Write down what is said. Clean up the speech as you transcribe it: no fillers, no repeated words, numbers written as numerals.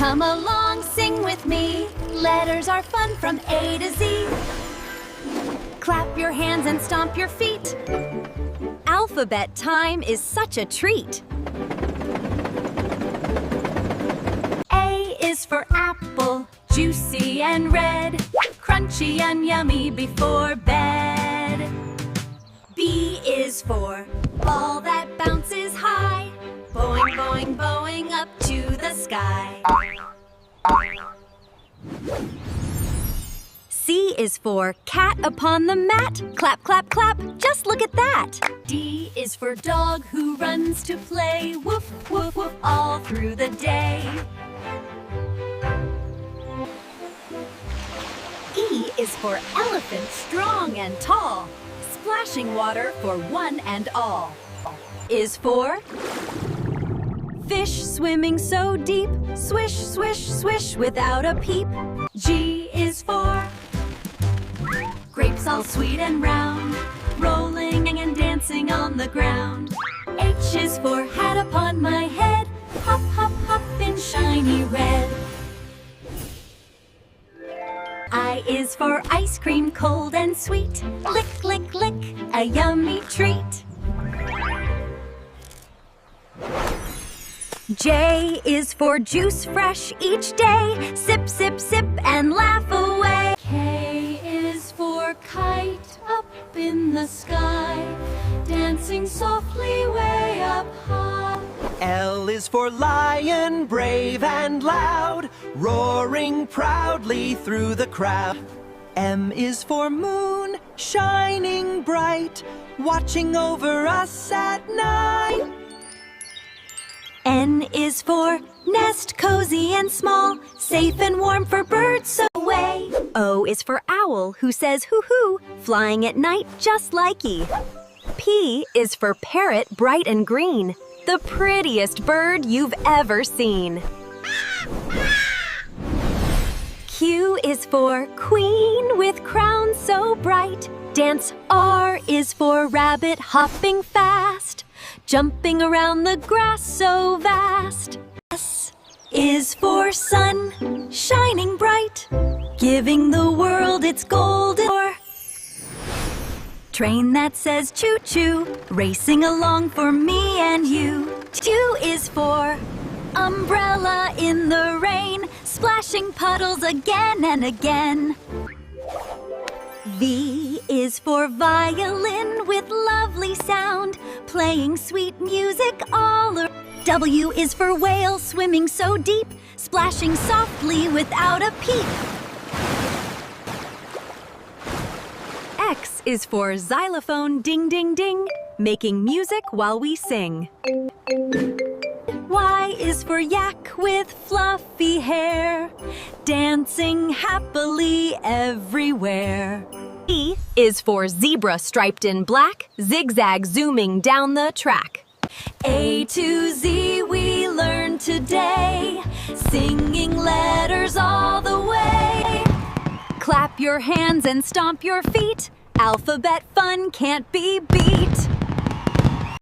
Come along, sing with me. Letters are fun from A to Z. Clap your hands and stomp your feet. Alphabet time is such a treat. A is for apple, juicy and red, crunchy and yummy before bed. B is for ball that bounces high, boing, boing, boing up to the sky. C is for cat upon the mat, clap, clap, clap, just look at that. D is for dog who runs to play, woof, woof, woof, all through the day. E is for elephant, strong and tall, splashing water for one and all. Is for fish swimming so deep, swish, swish, swish without a peep. G is for grapes all sweet and round, rolling and dancing on the ground. H is for hat upon my head, hop, hop, hop in shiny red. I is for ice cream cold and sweet, lick, lick, lick, a yummy treat. J is for juice fresh each day, sip, sip, sip, and laugh away. K is for kite up in the sky, dancing softly way up high. L is for lion, brave and loud, roaring proudly through the crowd. M is for moon, shining bright, watching over us at night. N is for nest cozy and small, safe and warm for birds away. O is for owl who says hoo-hoo, flying at night just like ye. P is for parrot bright and green, the prettiest bird you've ever seen. Q is for queen with crown so bright, dance. R is for rabbit hopping fast, jumping around the grass so vast. S is for sun, shining bright, giving the world its golden roar. Train that says choo-choo, racing along for me and you. Q is for umbrella in the rain, splashing puddles again and again. V is for violin with lovely sound, playing sweet music all around. W is for whale swimming so deep, splashing softly without a peep. X is for xylophone ding ding ding, making music while we sing. Y is for yak with fluffy hair, dancing happily everywhere. Z is for zebra striped in black, zigzag zooming down the track. A to Z we learn today, singing letters all the way. Clap your hands and stomp your feet, alphabet fun can't be beat.